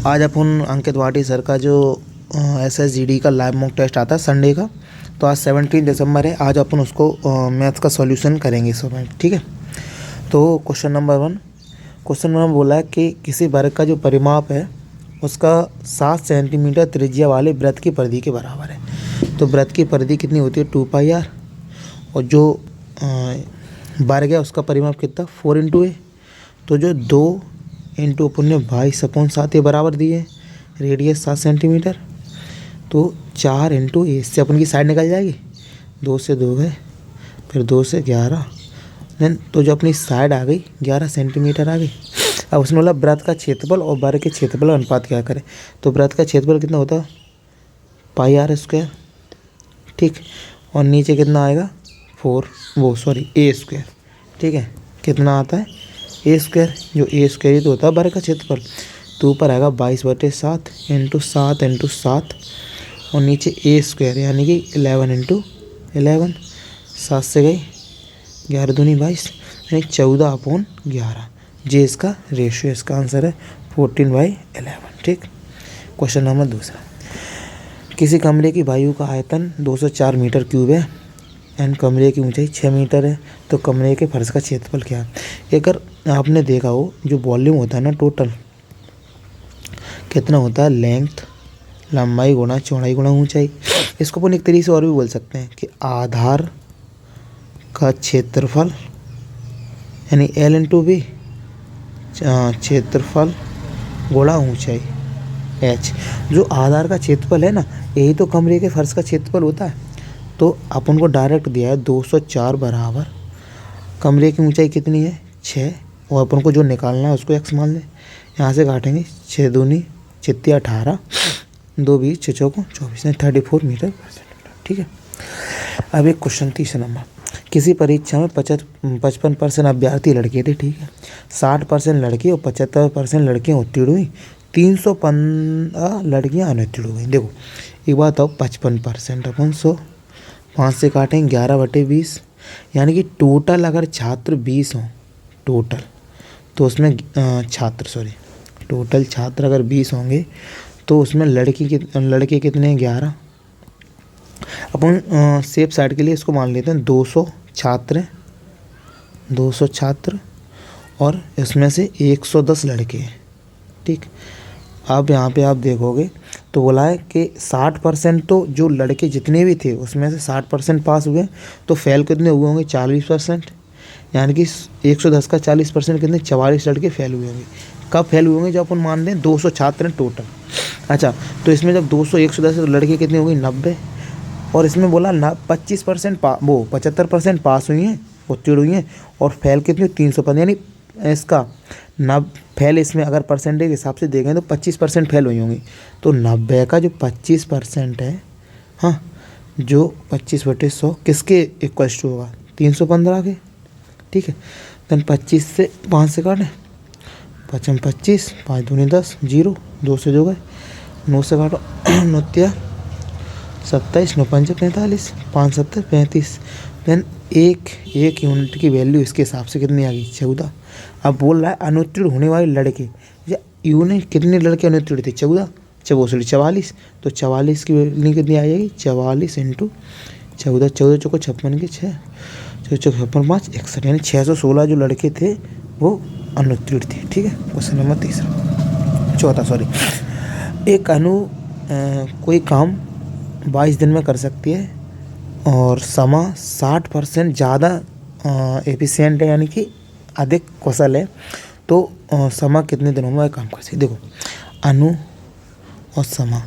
आज अपन अंकित वाटी सर का जो SSGD का लाइव मॉक टेस्ट आता है संडे का, तो आज 17 दिसंबर है। आज अपन उसको मैथ्स का सॉल्यूशन करेंगे इस समय, ठीक है। तो क्वेश्चन नंबर 1 बोला है कि किसी वर्ग का जो परिमाप है उसका 7 सेंटीमीटर त्रिज्या वाले वृत्त की परिधि के बराबर है। तो वृत्त की परिधि कितनी होती है 2πr, और जो वर्ग है उसका परिमाप कितना 4 × A। तो जो 2 इंटू अपन ने 22/7 ये बराबर दिए, रेडियस 7 सेंटीमीटर, तो 4 × A। इससे अपन की साइड निकल जाएगी, 2 से 2 गए, फिर 2 से 11, देन तो जो अपनी साइड आ गई 11 सेंटीमीटर आ गई। अब उसने बोला वृत्त का क्षेत्रफल और वर्ग के क्षेत्रफल का अनुपात क्या करें। तो वृत्त का क्षेत्रफल कितना होता है πr², ठीक, और नीचे कितना आएगा A², ठीक है। कितना आता है A², जो A² ही तो होता है वर्ग का क्षेत्रफल। तो ऊपर आएगा 22/7 × 7 × 7, और नीचे A² यानी कि 11 × 11, 7 से गई 11 दूनी 22, यानी 14/11। जे इसका रेशियो, इसका आंसर है 14/11, ठीक। क्वेश्चन नंबर 2, किसी कमरे की वायु का आयतन 204 मीटर क्यूब है एंड कमरे की ऊंचाई 6 मीटर है। तो कमरे के फर्श का क्षेत्रफल क्या है। अगर आपने देखा हो जो वॉल्यूम होता है ना, टोटल कितना होता है, लेंथ लंबाई गुणा चौड़ाई गुणा ऊंचाई। इसको अपन एक तरीके से और भी बोल सकते हैं कि आधार का क्षेत्रफल यानी L × B, क्षेत्रफल गुणा ऊंचाई H। जो आधार का क्षेत्रफल है ना, यही तो कमरे के फर्श का क्षेत्रफल होता है। तो अपन को डायरेक्ट दिया है 204 बराबर कमरे की ऊंचाई कितनी है 6, और अपन को जो निकालना है उसको x मान लें। यहाँ से काटेंगे 6 दूनी 18, 2 20 6 चौको 24, 34 मीटर पर सेंटीमीटर, ठीक है। अब एक क्वेश्चन 3 नंबर, किसी परीक्षा में 55% अभ्यर्थी लड़के थे, ठीक है। 60% लड़के और 75% लड़कियाँ उत्तीर्ण हुई, 315 लड़कियाँ अनुत्तीर्ण हुई। देखो एक बात बताओ, 55% अपन 100, 5 से काटेंगे 11/20, यानी कि टोटल अगर छात्र 20 हों टोटल, तो उसमें टोटल छात्र अगर 20 होंगे तो उसमें लड़के कितने हैं 11। अपन सेफ साइड के लिए इसको मान लेते हैं 200 छात्र और इसमें से 110 लड़के हैं, ठीक। अब यहाँ पे आप देखोगे तो बोला है कि 60% तो जो लड़के जितने भी थे उसमें से 60% पास हुए, तो फेल कितने हुए होंगे 40%, यानी कि 110 का 40% कितने 44 लड़के फेल हुए होंगे। कब फेल हुए होंगे, जब अपन मान लें 200 छात्र हैं टोटल। अच्छा, तो इसमें जब 200 110 लड़के कितने हो गए 90, और इसमें बोला 25% 75% पास हुई हैं उत्तीर्ण हुई हैं, और फेल कितनी 315, यानी इसका फेल इसमें अगर परसेंटेज के हिसाब से देखें तो 25% फेल हुई होंगी। तो 90 का जो 25% है, हाँ, जो 25/100 किसके इक्वल्स टू होगा 315 के, ठीक है। देन 25 से 5 से काटें 5 25, 5 दूनी 10, 0 2 से 2 गए, 9 से काटो 9 27, 9 5 45, 5 7 35। देन एक यूनिट की वैल्यू इसके हिसाब से कितनी आ गई 14। अब बोल रहा है अनुत्तीर्ण होने वाले लड़के, या यूनिट कितने लड़के अनुत्तीर्ण थे 44। तो 44 की वैल्यू कितनी आ जाएगी 44 × 14, 14 चौको 56 के 6, 56 5 61, यानी 616 जो लड़के थे वो अनुत्तीर्ण थे, ठीक है। क्वेश्चन नंबर 4, एक अणु कोई काम 22 दिन में कर सकती है और समय 60% ज़्यादा एफिशिएंट है, यानी कि अधिक कुशल है, तो समय कितने दिनों में काम कर सकती है। देखो अणु और समय,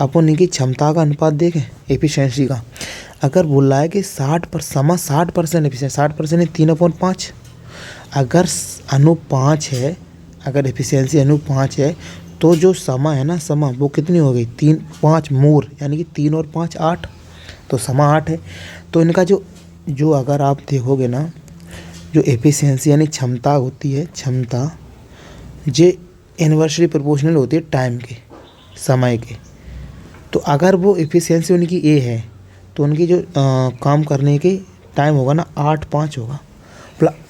अपन इनकी क्षमता का अनुपात देखें एफिशिएंसी का। अगर बोल रहा है कि 60% एफिशिएंट, 60% 3/5, अगर अणु 5 है, अगर एफिशिएंसी अणु 5 है, तो जो समय है ना, समय वो कितनी हो गई 3 5 मोर, यानी कि 3 और 5 8, तो समय 8 है। तो इनका जो अगर आप देखोगे ना, जो एफिशिएंसी यानी क्षमता होती है, क्षमता जे इन्वर्सली प्रोपोर्शनल होती है टाइम के, समय के। तो अगर वो एफिशिएंसी उनकी ए है, तो उनकी जो काम करने की टाइम होगा ना 8 5 होगा।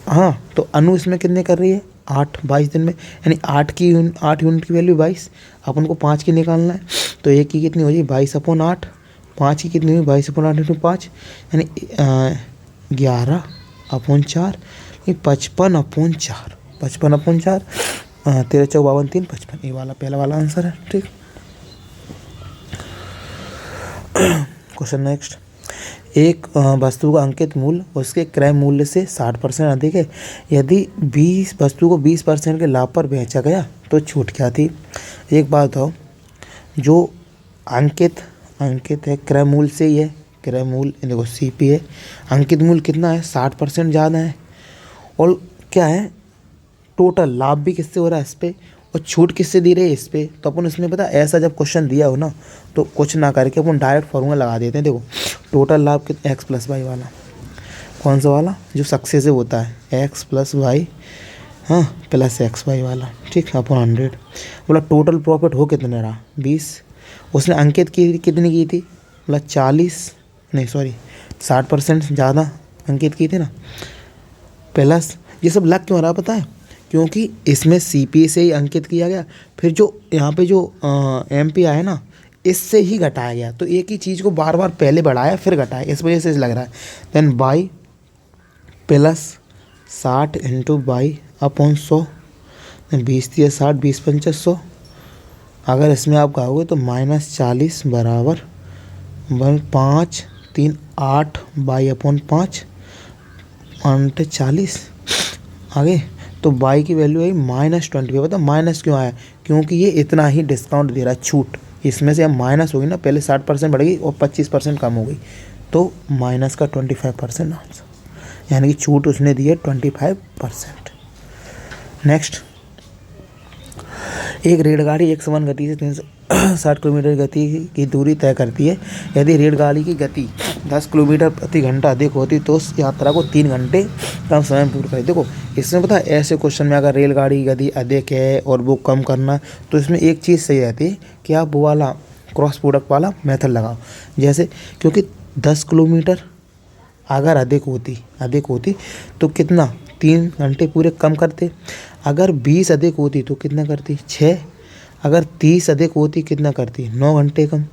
हाँ, तो अनु इसमें कितने कर रही है 22 दिन में, यानी 8 यूनिट की वैल्यू 22, अपन को 5 की निकालना है। तो एक की कितनी हो जाएगी 22/8, 5 की कितनी हुई 22/8 इंटू 5, यानी 11/4, 55/4, 55/4, 13 चौक 52 3 55, ये वाला पहला वाला आंसर है। ठीक, क्वेश्चन नेक्स्ट। एक वस्तु का अंकित मूल्य उसके क्रय मूल्य से 60% अधिक है। यदि 20 वस्तु को 20% के लाभ पर बेचा गया तो छूट क्या थी। एक बात बताओ, जो अंकित है क्रय मूल्य से ही है, क्रय मूल्य देखो CP है, अंकित मूल्य कितना है 60% ज़्यादा है, और क्या है टोटल लाभ भी किससे हो रहा है इस पर, और छूट किससे दी रही है इस पर। तो अपन इसमें पता ऐसा जब क्वेश्चन दिया हो ना तो कुछ ना करके अपन डायरेक्ट फॉर्मूला लगा देते हैं। देखो टोटल लाभ कितना x + y वाला, कौन सा वाला जो सक्सेसिव होता है x + y, हाँ प्लस XY वाला। ठीक, अपन 100 बोला टोटल प्रॉफिट हो कितने रहा 20, उसने अंकित की कितनी की थी बोला 60% ज़्यादा अंकित की थी ना, प्लस ये सब लग क्यों रहा पता है, क्योंकि इसमें CP से ही अंकित किया गया, फिर जो यहाँ पे जो MP आया ना इससे ही घटाया गया, तो एक ही चीज़ को बार बार पहले बढ़ाया फिर घटाया, इस वजह से लग रहा है। Then by plus 60 into by upon 100, 20 × 60 20 × 5 100, अगर इसमें आप कहोगे तो -40 बराबर 5 3 8 बाई अपॉन 5 अंट 40। आगे तो बाई की वैल्यू है -20। पता माइनस क्यों आया, क्योंकि ये इतना ही डिस्काउंट दे रहा है छूट, इसमें से अब माइनस होगी ना, पहले 60% बढ़ गई और 25% कम हो गई, तो माइनस का 25% आंसर, यानी कि छूट उसने दी है 25%। नेक्स्ट, एक रेलगाड़ी 101 गति से 360 किलोमीटर गति की दूरी तय करती है। यदि रेलगाड़ी की गति 10 किलोमीटर प्रति घंटा अधिक होती तो उस यात्रा को 3 घंटे कम समय में पूरा करे। देखो इसमें पता है ऐसे क्वेश्चन में अगर रेलगाड़ी की गति अधिक है और वो कम करना, तो इसमें एक चीज़ सही रहती है कि आप वो वाला क्रॉस प्रोडक्ट वाला मेथड लगाओ। जैसे क्योंकि 10 किलोमीटर अगर अधिक होती तो कितना 3 घंटे पूरे कम करते, अगर 20 अधिक होती तो कितना करती 6, अगर 30 अधिक होती कितना करती 9 घंटे कम,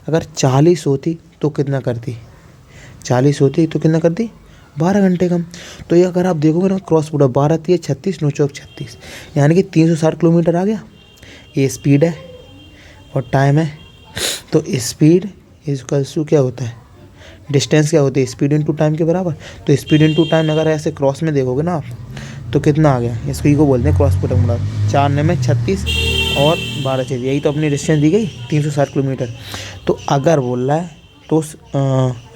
अगर 40 होती तो कितना करती 12 घंटे कम। तो ये अगर आप देखोगे ना क्रॉस प्रोडक्ट 12 × 36 9 चौक 36, यानी कि 360 किलोमीटर आ गया। ये स्पीड है और टाइम है, तो स्पीड इक्वल्स टू क्या होता है डिस्टेंस, क्या होती है स्पीड इनटू टाइम के बराबर। तो स्पीड इनटू टाइम अगर ऐसे क्रॉस में देखोगे ना आप तो कितना आ गया, इसको ही को बोलते हैं क्रॉस प्रोडक्ट मुड़ा, 4 में 36 और 12 चाहिए, यही तो अपनी डिस्टेंस दी गई 360 किलोमीटर। तो अगर बोल रहा है तो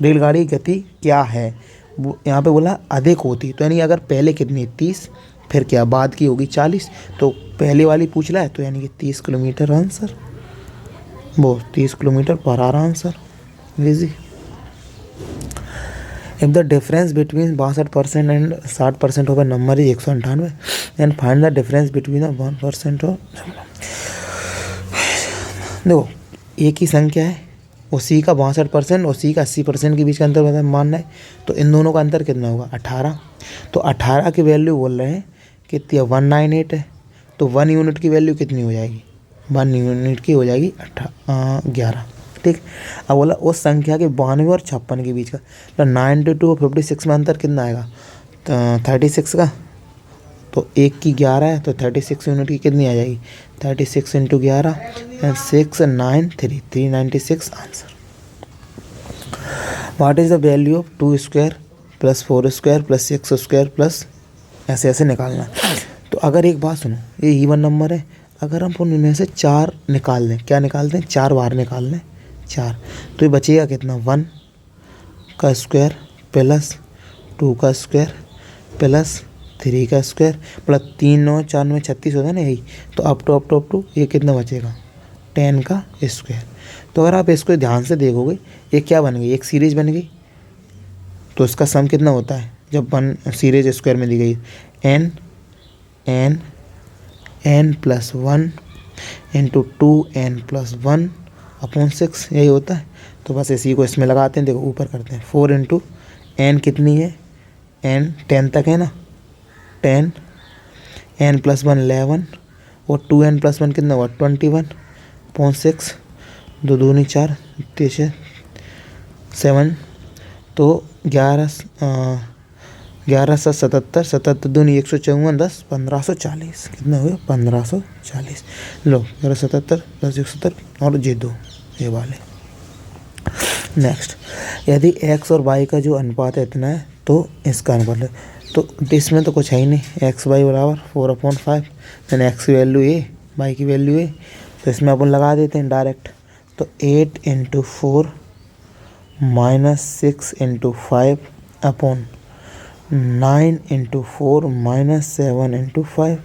रेलगाड़ी की गति क्या है, वो यहाँ पे बोला अधिक होती, तो यानी अगर पहले कितनी 30 फिर क्या बाद की होगी 40, तो पहले वाली पूछ रहा है तो यानी कि 30 किलोमीटर आंसर, वो 30 kilometre per hour answer easy. If the difference between 62% and 60% of a number is 198, then find the difference between the 1% और देखो एक ही संख्या है, उसी का 62% और उसी का 80% के बीच का अंतर मानना है, तो इन दोनों का अंतर कितना होगा 18। तो 18 की वैल्यू बोल रहे हैं कितनी 198 है, तो 1 यूनिट की वैल्यू कितनी हो जाएगी 1 यूनिट की हो जाएगी 11। ठीक, अब बोला उस संख्या के 92 और 56 के बीच का, तो 92 और 56 में अंतर कितना आएगा तो 36 का, तो 1 की 11 है तो 36 यूनिट की कितनी आ जाएगी 36 × 11 and 6 9 3 396 answer. What is the value of 2² + 4² + 6² plus ऐसे निकालना है। तो अगर एक बात सुनो, ये इवन नंबर है, अगर हम उनमें से 4 निकाल लें, क्या निकालते हैं 4 बार निकाल लें 4, तो ये बचेगा कितना 1 का स्क्वायर प्लस 2 का स्क्वायर प्लस 3 का स्क्वायर प्लस 3 9 4 में 36 होता है ना, यही तो अप टू ये कितना बचेगा 10 का स्क्वायर। तो अगर आप इसको ध्यान से देखोगे ये क्या बन गई, एक सीरीज बन गई, तो इसका सम कितना होता है जब 1 सीरीज स्क्वायर में दी गई n + 1 इंटू 2n + 1 अपॉन 6 यही होता है। तो बस इसी को इसमें लगाते हैं, देखो ऊपर करते हैं 4 इंटू n कितनी है n 10 तक है ना 10 n+1 11 और 2n+1 कितना हुआ 21/6, 2 दूनी 4, 3 7, तो 11 7 77, 77 दूनी 154, 10 1540, कितना हुआ 1540। लो 11 77 + 170 और ये 2 ये वाले। नेक्स्ट, यदि x और y का जो अनुपात है इतना है तो इसका अनुपात है, तो इसमें तो कुछ है ही नहीं, xy = 4/5, यानी x की वैल्यू a, y की वैल्यू a, तो इसमें अपन लगा देते हैं डायरेक्ट। तो 8 × 4 - 6 × 5 अपॉन 9 × 4 - 7 × 5,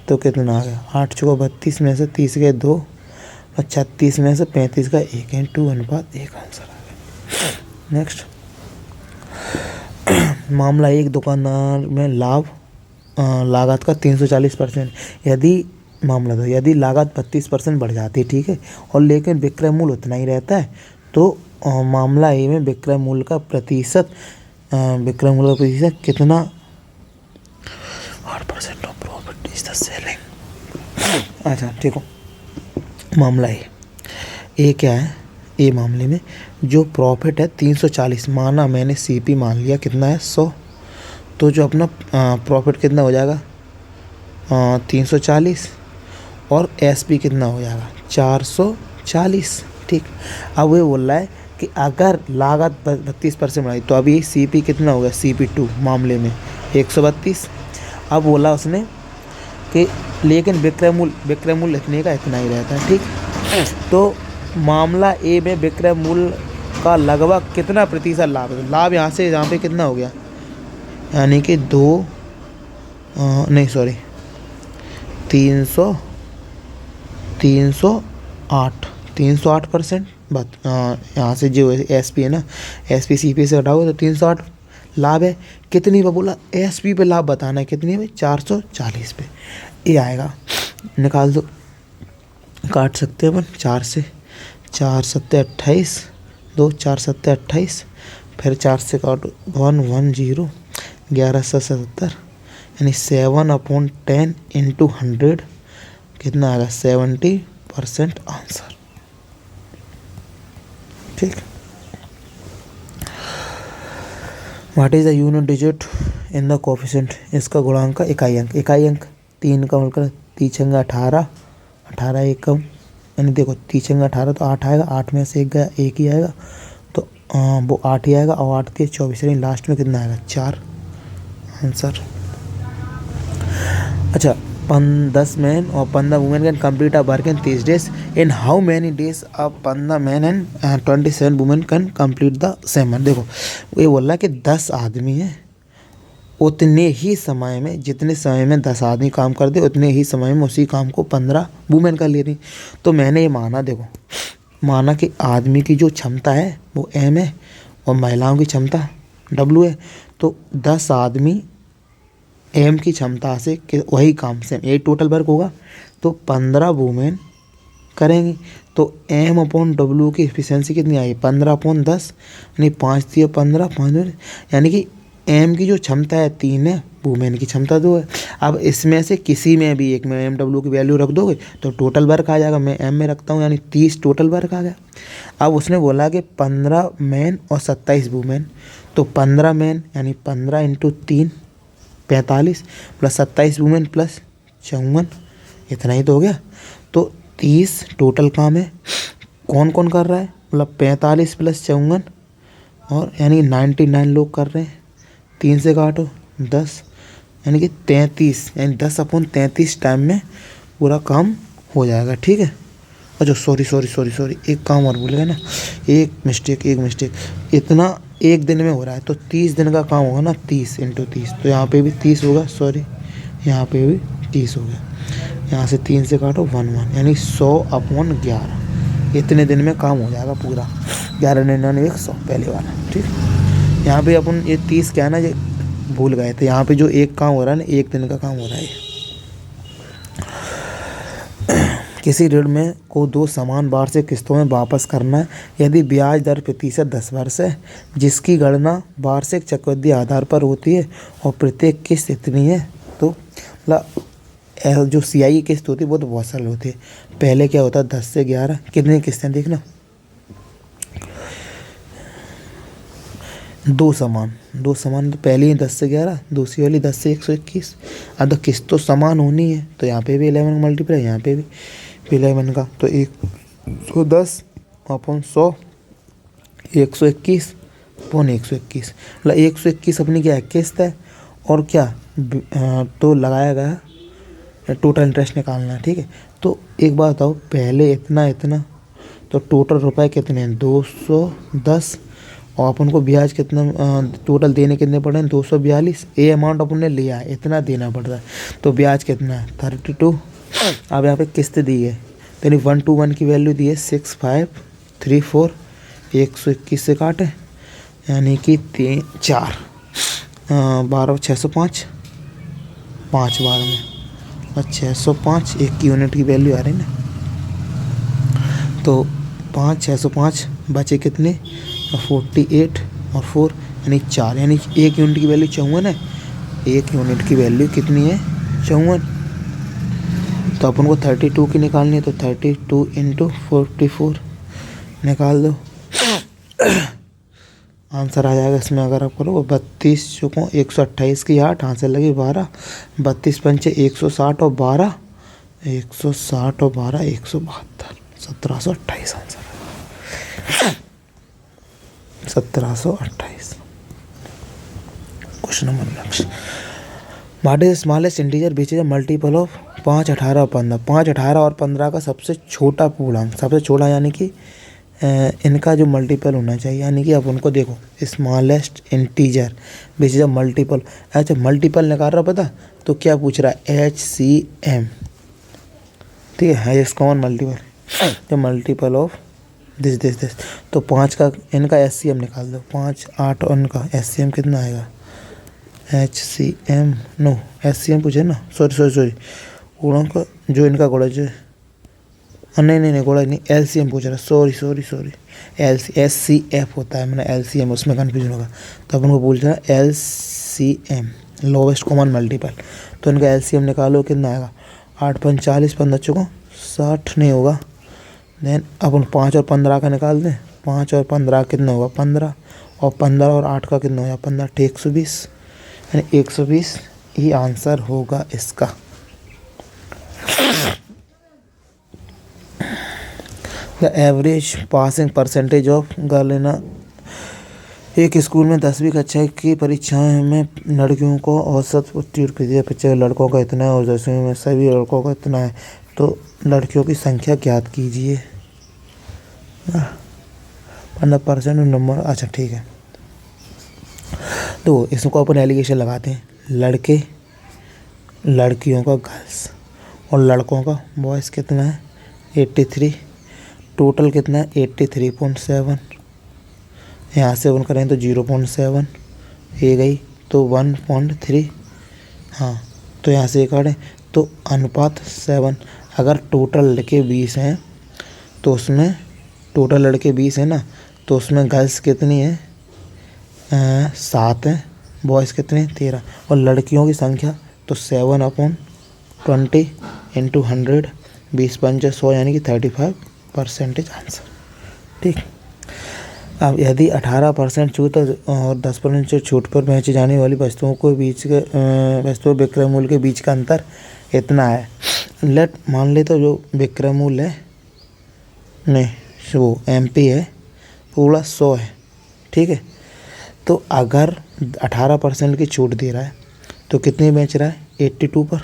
तो कितना आ गया 8 × 32 में से 30 गए 2 और 36 में से 35 का 1:1 आंसर आ गया। नेक्स्ट, मामला 1, दुकानदार में लागत का 340%। यदि लागत 32% बढ़ जाती है, ठीक है, और लेकिन विक्रय मूल्य उतना ही रहता है, तो मामला ए में विक्रय मूल्य का प्रतिशत कितना 8% of profit is the selling. अच्छा ठीक हो, मामला ए क्या है, ए मामले में जो प्रॉफिट है 340, माना मैंने सीपी मान लिया कितना है 100, तो जो अपना प्रॉफिट कितना हो जाएगा 340 और एसपी कितना हो जाएगा 440। ठीक, अब वो बोल रहा है कि अगर लागत 32% बढ़ाई तो अभी सीपी कितना हो गया, CP2 मामले में 132। अब बोला उसने कि लेकिन विक्रय मूल्य इतने का इतना ही रहता है। ठीक, तो मामला ए में विक्रय मूल्य का लगभग कितना प्रतिशत लाभ है, लाभ यहाँ से यहाँ पे कितना हो गया, यानी कि 308%। बात यहाँ से जो एसपी है ना, एसपी सीपी से हटाओ तो 308 लाभ है। कितनी पे बोला, एसपी पे लाभ बताना है, कितनी पे 440 पे, ये आएगा। निकाल दो, काट सकते हैं अपन 4 से, 4 7 28, 2 4 7 28, फिर 4 से काटो 110, 11 7 77, यानी 7/10 × 100 कितना आएगा 70% आंसर। ठीक, what is the unit digit in the coefficient, इसका गुणांक का इकाई अंक 3 का मतलब 3 × 18, 18 एकम, यानी देखो 3 × 18 तो 8 आएगा, 8 में से 1 गया 1 ही आएगा, तो वो 8 ही आएगा, और 8 3 24, यानी लास्ट में कितना आएगा 4 आंसर। अच्छा, 10 मैन और 15 women can complete a work in 30 days, in how many days a 15 man and 27 women can complete the same work. देखो ये बोल रहा है कि 10 आदमी हैं, उतने ही समय में, जितने समय में 10 आदमी काम कर दे उतने ही समय में उसी काम को 15 वुमेन कर ले रही। तो मैंने ये माना कि आदमी की जो क्षमता है वो M है और महिलाओं की क्षमता W है, तो 10 आदमी M की क्षमता से वही काम से यही टोटल वर्क होगा, तो 15 वुमेन करेंगी, तो M/W की एफिशिएंसी कितनी आई 15/10, यानी 5 × 15 5, यानी कि M की जो क्षमता है 3 है, वुमेन की क्षमता 2 है। अब इसमें से किसी में भी एक में M/W की वैल्यू रख दोगे तो टोटल वर्क आ जाएगा, मैं M में रखता हूँ, यानी 30 टोटल वर्क आ गया। अब उसने बोला कि 15 मैन और 27 वुमेन, तो 15 मैन यानी 15 × 3 45 प्लस 27 वुमेन प्लस 54, इतना ही तो हो गया। तो 30 टोटल काम है, कौन कौन कर रहा है, मतलब 45 प्लस 54, और यानी 99 लोग कर रहे हैं, 3 से काटो 10, यानी कि 33, यानी 10/33 टाइम में पूरा काम हो जाएगा। ठीक है। अच्छा सॉरी, एक काम और भूल गए ना, एक मिस्टेक, इतना एक दिन में हो रहा है, तो 30 दिन का काम होगा ना, 30 × 30, तो यहाँ पे भी 30 होगा, यहाँ पे भी 30 हो गया, यहाँ से 3 से काटो 1 यानी 100/11, इतने दिन में काम हो जाएगा पूरा, 1199 100 पहले वाला। ठीक, यहाँ पे अपन ये 30 क्या है ना, ये भूल गए थे, यहाँ पे जो एक काम हो रहा है ना, एक दिन का काम हो रहा है। किसी ऋण में को 2 समान वार्षिक किस्तों में वापस करना है, यदि ब्याज दर प्रतिशत 10 है, जिसकी गणना वार्षिक चक्रवृद्धि आधार पर होती है और प्रत्येक किस्त इतनी है, तो जो CI की किस्त होती है वो तो बहुत सरल होती है। पहले क्या होता है 10 से 11 कितनी किस्तें देखना, दो समान तो पहली 10 से 11, दूसरी वाली 10 से 121। अब तो किस्त तो समान होनी है तो यहाँ पे भी 11 मल्टीप्लाई, यहाँ पे भी 11 का, तो 110 अपन 100, 121 पौन 121, मतलब 121 अपनी क्या है किस्त है। और क्या तो लगाया गया टोटल इंटरेस्ट निकालना है, ठीक है। तो एक बात बताओ, पहले इतना तो टोटल रुपए कितने हैं 210, और अपन को ब्याज कितना टोटल देने कितने पड़े हैं 242। ये अमाउंट अपन ने लिया है, इतना देना पड़ रहा है, तो ब्याज कितना है 32। अब यहाँ पे किस्त दी है तो 1 की वैल्यू दी है 6534, 121 से काटे यानी कि 4 12 605, 5 बार में और 605, एक की यूनिट की वैल्यू आ रही ना, तो 5 605 बचे कितने 48 और 4 यानी 4, यानी एक यूनिट की वैल्यू 54 है। एक यूनिट की वैल्यू कितनी है 54, तो अपन को 32 की निकालनी है, तो 32 इंटू 44 निकाल दो, आंसर आ जाएगा इसमें। अगर आप करो 32 चुको 128 की 8 हाथ से लगी 12, 32 पंचे 160 और 12, 160 और 12 172, 1728 आंसर है 1728। Question number next, what is smallest integer which is a multiple of 5 18 और 15। 5 18 और 15 का सबसे छोटा पूर्णांक, सबसे छोटा यानी कि इनका जो मल्टीपल होना चाहिए, यानी कि अब उनको देखो smallest integer which is a multiple. अच्छा मल्टीपल निकाल रहा पता, तो क्या पूछ रहा है HCM, ठीक है, हाईएस्ट कॉमन मल्टीपल, जो मल्टीपल ऑफ दिस। तो 5 का इनका HCM निकाल दो, 5 8 और इनका HCM कितना आएगा, HCM नो HCM पूछे ना, सॉरी गुणों का जो इनका गुणा जो नहीं गुणा नहीं, LCM पूछ रहा, सॉरी SCF होता है, मैंने LCM उसमें कन्फ्यूजन होगा, तो अपन को पूछ रहा है LCM लोवेस्ट कॉमन मल्टीपल। तो इनका LCM निकालो कितना आएगा, 8 5 40, 15 चुको 60 नहीं होगा। देन अपन 5 और 15 का निकाल दें, 5 और 15 कितना होगा 15, और 15 और 8 का कितना होगा 15, 120, यानी 120 ही आंसर होगा इसका। The average passing percentage of girl in एक स्कूल में 10वीं कक्षा की परीक्षाएं में लड़कियों को औसत उत्तीर्ण प्रतिशत लड़कों का इतना है और 10वीं में सभी लड़कों का इतना है, तो लड़कियों की संख्या ज्ञात कीजिए। 15% नंबर, अच्छा ठीक है। तो इसको अपन एलिगेशन लगाते हैं, लड़के लड़कियों का गर्ल्स और लड़कों का बॉयज़ कितना है 83, टोटल कितना है 83.7, यहाँ से वन करें तो 0.7 ये गई, तो 1.3, हाँ तो यहाँ से काटें तो अनुपात 7। अगर टोटल लड़के 20 हैं तो उसमें टोटल लड़के 20 हैं ना, तो उसमें गर्ल्स कितनी है 7 हैं, बॉयज़ कितने 13, और लड़कियों की संख्या तो 7/20 इंटू 100, 20 पंचे 100 यानी कि 35% आंसर, ठीक। अब यदि 18% छूट और 10% छूट पर बेची जाने वाली वस्तुओं के बीच के वस्तुओं विक्रय मूल्य के बीच का अंतर इतना है। लेट मान ले तो जो विक्रय मूल्य है नहीं वो MP है पूरा 100 है, ठीक है। तो अगर 18% की छूट दे रहा है तो कितने बेच रहा है 82 पर।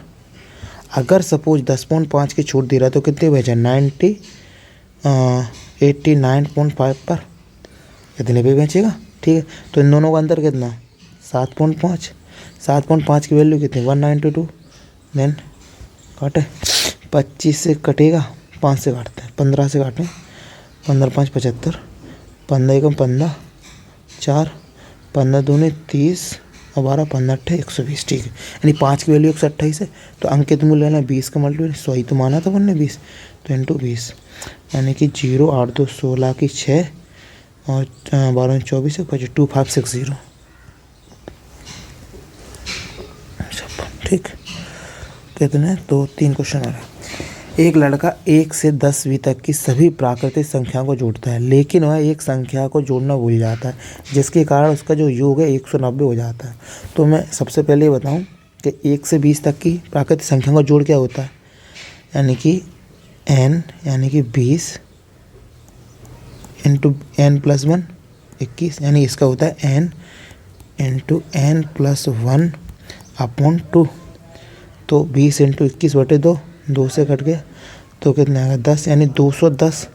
अगर सपोज 10.5 की छूट दे रहा है तो कितने बेचा 89.5 पर, इतने पे बेचेगा, ठीक है। तो इन दोनों का अंतर कितना 7.5, 7.5 की वैल्यू कितनी 192, देन काटे 25 से कटेगा, 5 से काटते हैं 15 से काटें, 15 5 75, 15 एकम 15, 4 15 दूनी 30 और 12 15 8 120, ठीक है। यानी 5 की वैल्यू 128 है, तो अंकित मूल्य लेना 20 का मल्टीपल, 100 ही तो माना था हमने 20, तो इंटू 20 यानी कि 0 8 2 16 की 6 और 12 24 है 2560, ठीक। कितने, तो 3 क्वेश्चन आ रहा है। एक लड़का 1 से 10वीं तक की सभी प्राकृतिक संख्याओं को जोड़ता है, लेकिन वह एक संख्या को जोड़ना भूल जाता है, जिसके कारण उसका जो योग है 190 हो जाता है। तो मैं सबसे पहले ये बताऊं कि 1 से 20 तक की प्राकृतिक संख्याओं का जोड़ क्या होता है, यानी कि n यानी कि 20 इंटू n प्लस 1 21, यानी इसका होता है n into n plus 1 upon 2। तो 20 इंटू 21/2, 2 से कट गया तो कितना आएगा 10, यानी 210।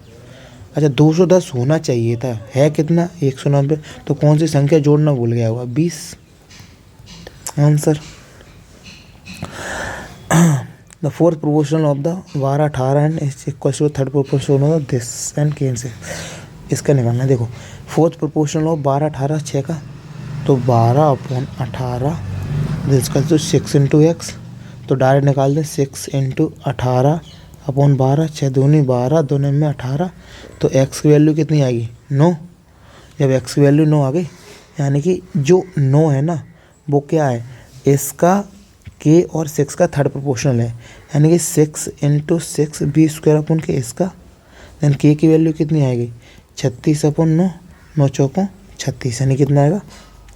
अच्छा 210 होना चाहिए था, है कितना 190, तो कौन सी संख्या जोड़ना भूल गया होगा, 20 answer. The fourth proportion of the 12 18 and equal to third proportion of this and cancel, इसका निकालना है। देखो फोर्थ प्रोपोर्शन ऑफ 12 18 6 का, तो 12/18 this equal to 6 into x, तो डायरेक्ट निकाल दें 6 इंटू 18 अपॉन 12, 6 दूनी 12, 2 में 18, तो x की वैल्यू कितनी आएगी 9। जब x की वैल्यू 9 आ गई, यानी कि जो 9 है ना वो क्या है, इसका k और 6 का थर्ड प्रोपोर्शनल है, यानी कि 6 इंटू 6 b² अपॉन k इसका, देन k की वैल्यू कितनी आएगी 36 अपॉन 9, 9 चौकों 36, यानी कितना आएगा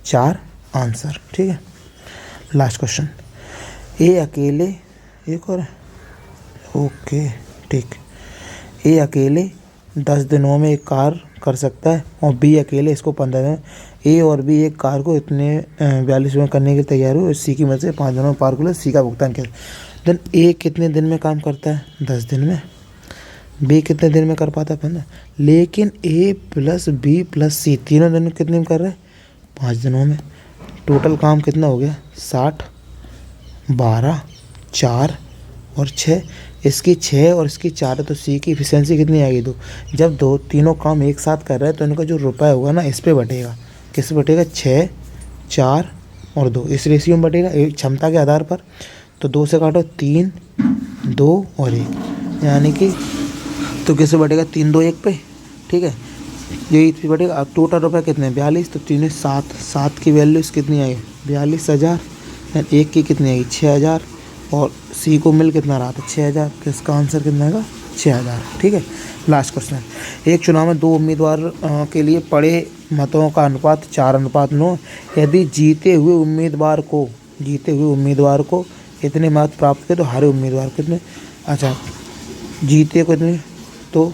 4 आंसर। ठीक है, लास्ट क्वेश्चन। ए अकेले, एक और ओके ठीक, ए अकेले 10 दिनों में एक कार कर सकता है और बी अकेले इसको 15 दिन। ए और बी एक कार को इतने 42 में करने की तैयार हुई, सी की मदद से 5 दिनों में पार कर लो, सी का भुगतान किया। देन ए कितने दिन में काम करता है 10 दिन में, बी कितने दिन में कर पाता है 15, लेकिन ए प्लस बी प्लस सी तीनों दिन कितने में कर रहे हैं 5 दिनों में। टोटल काम कितना हो गया 60, 12, 4 और 6, इसकी 6 और इसकी 4 है, तो सी की इफिशिएंसी कितनी आएगी 2। जब तीनों काम एक साथ कर रहे हैं तो इनका जो रुपए होगा ना इस पे बटेगा, किस पे बटेगा 6, 4 और 2, इस रेशियो में बटेगा एक क्षमता के आधार पर। तो 2 से काटो 3, 2 और 1, यानी कि तो किस पे बटेगा 3 2 1 पे। ठीक है, यही इस पे बटेगा। अब टोटल रुपये कितने 42, तो 3 7, 7 की वैल्यू कितनी आएगी 42,000, एक की कितनी आएगी 6,000 और सी को मिल कितना रहा था 6,000, तो इसका आंसर कितना आएगा 6,000। ठीक है, लास्ट क्वेश्चन। एक चुनाव में 2 उम्मीदवार के लिए पड़े मतों का अनुपात 4:9। यदि जीते हुए उम्मीदवार को इतने मत प्राप्त करें तो हारे उम्मीदवार को कितने, अच्छा जीते को इतने, तो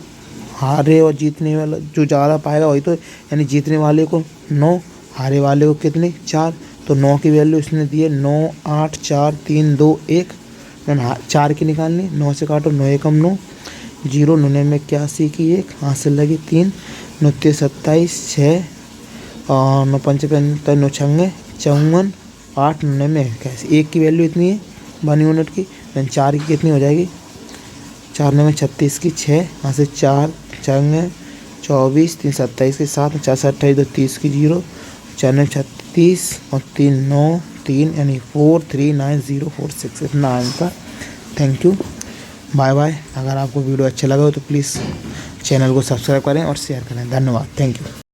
हारे और जीतने वाला जो ज़्यादा पाएगा वही तो, यानी जीतने वाले को 9, हारे वाले को कितने 4, तो 9 की वैल्यू इसने दी है 9 8 4 3 2 1, 4 की निकालनी, 9 से काटो 9 एकम 9, 0 9 में 81 की 1 हाथ से लगी 3, 9 27 6 और 9 5 9 9 54, 8 9 में 81, 1 की वैल्यू इतनी है 1 यूनिट की। देन 4 की कितनी हो जाएगी 4 में 36 की 6 हाथ से 4 4 24 3 27 के 7, 4 से 28 2 30 की 0, 4 में 36 और 3 9 3, यानी 439046 इतना answer. Thank you, bye bye. अगर आपको वीडियो अच्छा लगा हो तो प्लीज़ चैनल को सब्सक्राइब करें और शेयर करें। धन्यवाद, थैंक यू।